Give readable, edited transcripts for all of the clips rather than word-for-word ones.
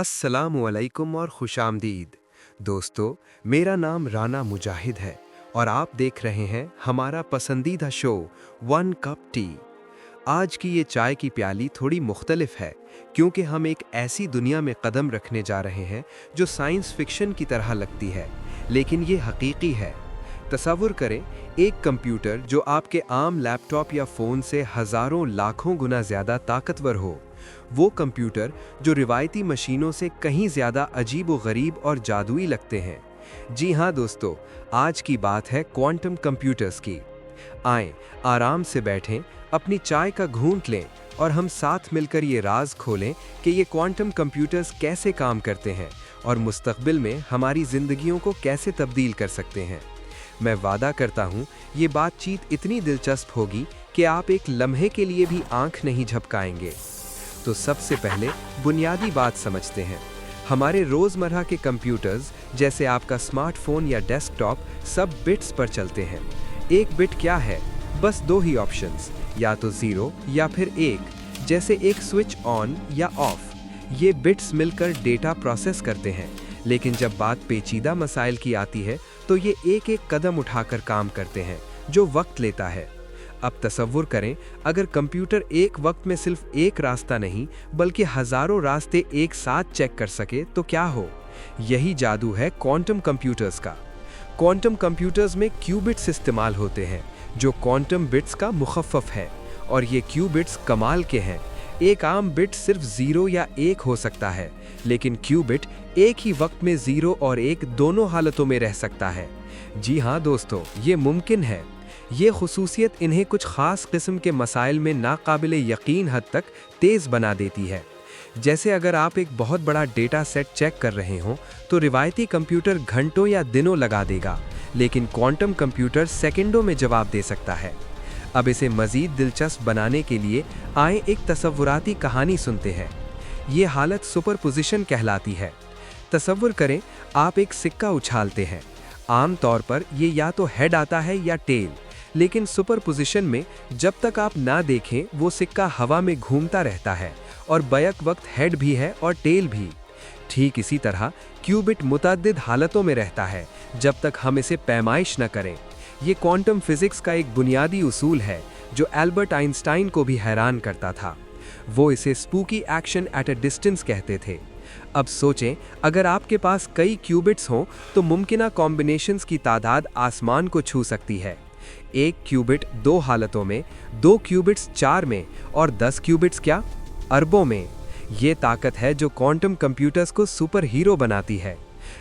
अस्सलामुअलैकुम और खुशामदीद। दोस्तों, मेरा नाम राना मुजाहिद है और आप देख रहे हैं हमारा पसंदीदा शो वन कप टी। आज की ये चाय की प्याली थोड़ी मुख्तलिफ है क्योंकि हम एक ऐसी दुनिया में कदम रखने जा रहे हैं जो साइंस फिक्शन की तरह लगती है, लेकिन ये हकीकी है। तसव्वुर करें, एक कंप्यूटर जो आपके आम लैपटॉप या फ़ोन से हज़ारों लाखों गुना ज़्यादा ताकतवर हो। वो कंप्यूटर जो रिवायती मशीनों से कहीं ज़्यादा अजीब व गरीब और जादुई लगते हैं। जी हाँ दोस्तों, आज की बात है क्वांटम कंप्यूटर्स की। आएं, आराम से बैठें, अपनी चाय का घूंट लें और हम साथ मिलकर ये राज खोलें कि ये क्वांटम कंप्यूटर्स कैसे काम करते हैं और मुस्तकबिल में हमारी ज़िंदगियों को कैसे तब्दील कर सकते हैं। मैं वादा करता हूँ ये बातचीत इतनी दिलचस्प होगी कि आप एक लम्हे के लिए भी आंख नहीं झपकाएंगे। तो सबसे पहले बुनियादी बात समझते हैं। हमारे रोज़मर्रा के कंप्यूटर्स जैसे आपका स्मार्टफोन या डेस्कटॉप सब बिट्स पर चलते हैं। एक बिट क्या है? बस दो ही ऑप्शंस, या तो 0 या फिर 1, जैसे एक स्विच ऑन या ऑफ। ये बिट्स मिलकर डेटा प्रोसेस करते हैं, लेकिन जब बात पेचीदा मसाइल की आती है तो ये एक एक कदम उठाकर काम करते हैं, जो वक्त लेता है। अब तसव्वुर करें, अगर कंप्यूटर एक वक्त में सिर्फ एक रास्ता नहीं बल्कि हजारों रास्ते एक साथ चेक कर सके तो क्या हो? यही जादू है क्वांटम कंप्यूटर्स का। क्वांटम कंप्यूटर्स में क्यूबिट्स इस्तेमाल होते हैं, जो क्वांटम बिट्स का मुखफ़्फ़फ है, और ये क्यूबिट्स कमाल के हैं। एक आम बिट सिर्फ 0 या 1 हो सकता है, लेकिन क्यूबिट एक ही वक्त में 0 और 1 दोनों हालतों में रह सकता है। जी हाँ दोस्तों, ये मुमकिन है। ये खुसूसियत इन्हें कुछ ख़ास किस्म के मसाइल में नाकाबिले यकीन हद तक तेज़ बना देती है। जैसे अगर आप एक बहुत बड़ा डेटा सेट चेक कर रहे हों तो रिवायती कंप्यूटर घंटों या दिनों लगा देगा, लेकिन क्वांटम कंप्यूटर सेकंडों में जवाब दे सकता है। अब इसे मज़ीद दिलचस्प बनाने के लिए आए एक तसव्वुराती कहानी सुनते हैं। ये हालत सुपरपोजिशन कहलाती है। तसव्वुर करें, आप एक सिक्का उछालते हैं। आम तौर पर ये या तो हेड आता है या टेल, लेकिन सुपरपोजिशन में जब तक आप ना देखें वो सिक्का हवा में घूमता रहता है और बैक वक्त हेड भी है और टेल भी। ठीक इसी तरह क्यूबिट मुतअद्दिद हालतों में रहता है जब तक हम इसे पैमाइश न करें। ये क्वांटम फिजिक्स का एक बुनियादी उसूल है जो एल्बर्ट आइंस्टाइन को भी हैरान करता था। वो इसे spooky action at a distance कहते थे। अब सोचें, अगर आपके पास कई क्यूबिट्स हों तो मुमकिना कॉम्बिनेशंस की तादाद आसमान को छू सकती है। एक क्यूबिट 2 हालतों में, 2 क्यूबिट्स 4 में और 10 क्यूबिट्स क्या, अरबों में। ये ताकत है जो क्वांटम कंप्यूटर्स को सुपर हीरो बनाती है।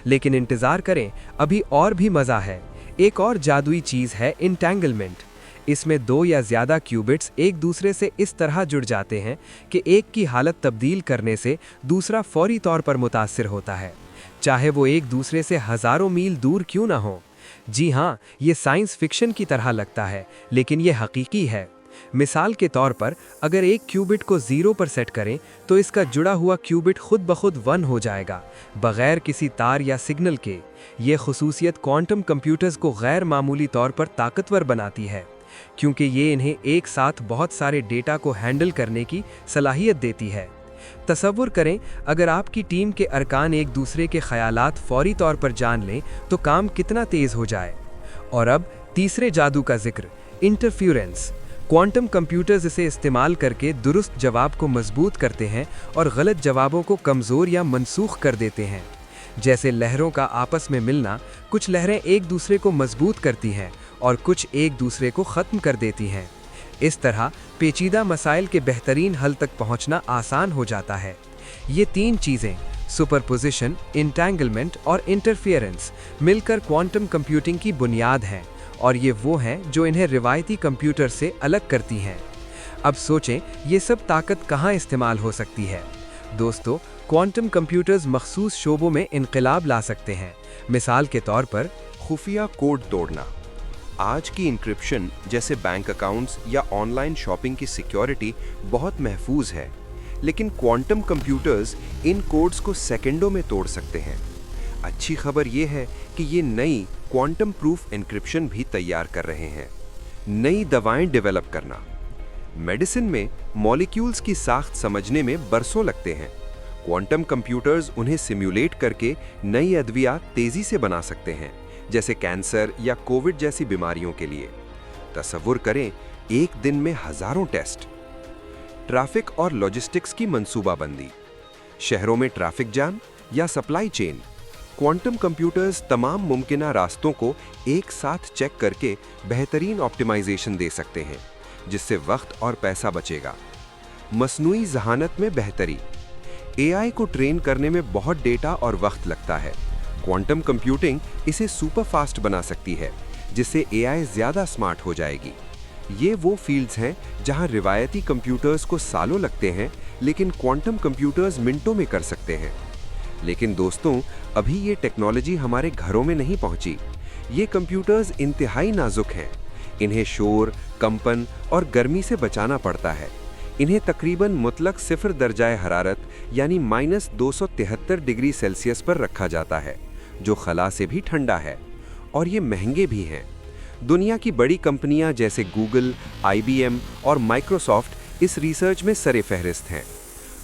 लेकिन इंतज़ार करें, अभी और भी मज़ा है। एक और जादुई चीज़ है इंटेंगलमेंट। इसमें 2 या ज़्यादा क्यूबिट्स एक दूसरे से इस तरह जुड़ जाते हैं कि एक की हालत तब्दील करने से दूसरा फौरी तौर पर मुतासिर होता है, चाहे वो एक दूसरे से हज़ारों मील दूर क्यों ना हो। जी हाँ, ये साइंस फिक्शन की तरह लगता है, लेकिन ये हकीकी है। मिसाल के तौर पर, अगर एक क्यूबिट को 0 पर सेट करें तो इसका जुड़ा हुआ क्यूबिट खुद ब खुद 1 हो जाएगा, बगैर किसी तार या सिग्नल के। ये खुसूसियत क्वांटम कंप्यूटर्स को गैर मामूली तौर पर ताकतवर बनाती है, क्योंकि ये इन्हें एक साथ बहुत सारे डेटा को हैंडल करने की सलाहियत देती है। तसव्वुर करें, अगर आपकी टीम के अरकान एक दूसरे के ख्यालात फौरी तौर पर जान लें तो काम कितना तेज़ हो जाए। और अब तीसरे जादू का जिक्र, इंटरफ्यूरेंस। क्वांटम कंप्यूटर्स इसे इस्तेमाल करके दुरुस्त जवाब को मजबूत करते हैं और गलत जवाबों को कमज़ोर या मनसूख कर देते हैं। जैसे लहरों का आपस में मिलना, कुछ लहरें एक दूसरे को मजबूत करती हैं और कुछ एक दूसरे को ख़त्म कर देती हैं। इस तरह पेचीदा मसाइल के बेहतरीन हल तक पहुंचना आसान हो जाता है। ये 3 चीज़ें, सुपरपोजिशन, इंटेंगलमेंट और इंटरफियरेंस, मिलकर क्वांटम कंप्यूटिंग की बुनियाद हैं, और ये वो हैं जो इन्हें रिवायती कंप्यूटर से अलग करती हैं। अब सोचें, ये सब ताकत कहाँ इस्तेमाल हो सकती है? दोस्तों, क्वांटम कंप्यूटर्स मखसूस शोबों में इनकलाब ला सकते हैं। मिसाल के तौर पर खुफिया कोड तोड़ना। आज की इंक्रिप्शन जैसे बैंक अकाउंट्स या ऑनलाइन शॉपिंग की सिक्योरिटी बहुत महफूज है, लेकिन क्वांटम कंप्यूटर्स इन कोड्स को सेकंडों में तोड़ सकते हैं। अच्छी खबर यह है कि ये नई क्वांटम प्रूफ एन्क्रिप्शन भी तैयार कर रहे हैं। नई दवाएं डेवलप करना। मेडिसिन में मॉलिक्यूल्स की साख्त समझने में बरसों लगते हैं। क्वांटम कंप्यूटर्स उन्हें सिम्युलेट करके नई अद्वियात तेजी से बना सकते हैं, जैसे कैंसर या कोविड जैसी बीमारियों के लिए। तसव्वुर करें, एक दिन में हजारों टेस्ट। ट्रैफिक और लॉजिस्टिक्स की मंसूबाबंदी, शहरों में ट्रैफिक जाम या सप्लाई चेन, क्वांटम कंप्यूटर्स तमाम मुमकिन रास्तों को एक साथ चेक करके बेहतरीन ऑप्टिमाइजेशन दे सकते हैं, जिससे वक्त और पैसा बचेगा। मसनूई ज़हानत में बेहतरी, एआई को ट्रेन करने में बहुत डेटा और वक्त लगता है। क्वांटम कंप्यूटिंग इसे सुपर फास्ट बना सकती है, जिससे एआई ज़्यादा स्मार्ट हो जाएगी। ये वो फील्ड्स हैं जहां रिवायती कंप्यूटर्स को सालों लगते हैं, लेकिन क्वांटम कंप्यूटर्स मिनटों में कर सकते हैं। लेकिन दोस्तों, अभी ये टेक्नोलॉजी हमारे घरों में नहीं पहुंची। ये कंप्यूटर्स इंतहाई नाजुक हैं। इन्हें शोर, कंपन और गर्मी से बचाना पड़ता है। इन्हें तकरीबन मुतलक 0 दर्जाए हरारत यानी -273 डिग्री सेल्सियस पर रखा जाता है, जो खला से भी ठंडा है। और ये महंगे भी हैं। दुनिया की बड़ी कंपनियां जैसे गूगल, IBM और माइक्रोसॉफ्ट इस रिसर्च में सरे फहरिस्त हैं।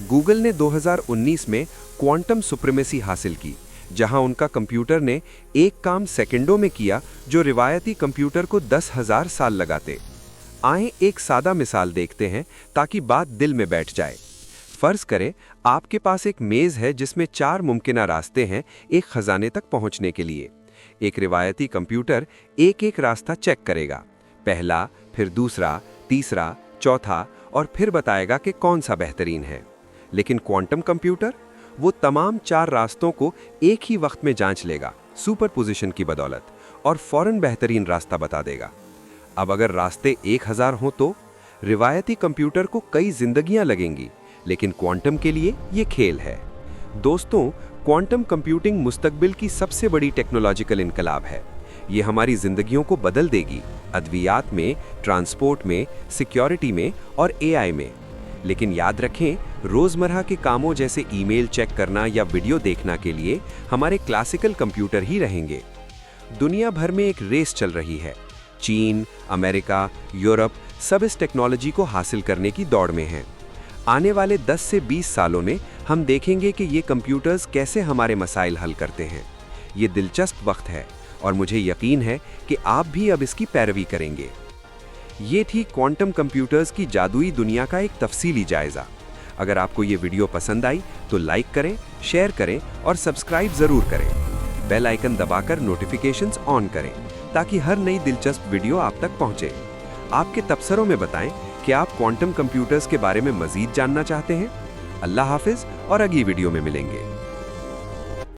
गूगल ने 2019 में क्वांटम सुप्रीमेसी हासिल की, जहां उनका कंप्यूटर ने एक काम सेकंडों में किया जो रिवायती कंप्यूटर को 10,000 साल लगाते। आइए एक सादा मिसाल देखते हैं ताकि बात दिल में बैठ जाए। फर्ज करें आपके पास एक मेज है जिसमें 4 मुमकिन रास्ते हैं एक खजाने तक पहुंचने के लिए। एक रिवायती कंप्यूटर एक एक रास्ता चेक करेगा, पहला, फिर दूसरा, तीसरा, चौथा, और फिर बताएगा कि कौन सा बेहतरीन है। लेकिन क्वांटम कंप्यूटर वो तमाम 4 रास्तों को एक ही वक्त में जांच लेगा, सुपरपोजिशन की बदौलत, और फौरन बेहतरीन रास्ता बता देगा। अब अगर रास्ते 1000 हों तो रिवायती कंप्यूटर को कई जिंदगियां लगेंगी, लेकिन क्वांटम के लिए ये खेल है। दोस्तों, क्वांटम कंप्यूटिंग मुस्तकबिल की सबसे बड़ी टेक्नोलॉजिकल इनकलाब है। ये हमारी जिंदगियों को बदल देगी, अद्वियात में, ट्रांसपोर्ट में, सिक्योरिटी में और एआई में। लेकिन याद रखें, रोजमर्रा के कामों जैसे ईमेल चेक करना या वीडियो देखना के लिए हमारे क्लासिकल कंप्यूटर ही रहेंगे। दुनिया भर में एक रेस चल रही है। चीन, अमेरिका, यूरोप सब इस टेक्नोलॉजी को हासिल करने की दौड़ में हैं। आने वाले 10 से 20 सालों में हम देखेंगे कि ये कंप्यूटर्स कैसे हमारे मसाइल हल करते हैं। ये दिलचस्प वक्त है और मुझे यकीन है कि आप भी अब इसकी पैरवी करेंगे। ये थी क्वांटम कंप्यूटर्स की जादुई दुनिया का एक तफसीली जायजा। अगर आपको ये वीडियो पसंद आई तो लाइक करें, शेयर करें और सब्सक्राइब जरूर करें। बेल आइकन दबाकर नोटिफिकेशंस ऑन करें ताकि हर नई दिलचस्प वीडियो आप तक पहुंचे। आपके तबसरों में बताएं कि आप क्वांटम कंप्यूटर्स के बारे में मजीद जानना चाहते हैं। अल्लाह हाफिज और अगली वीडियो में मिलेंगे।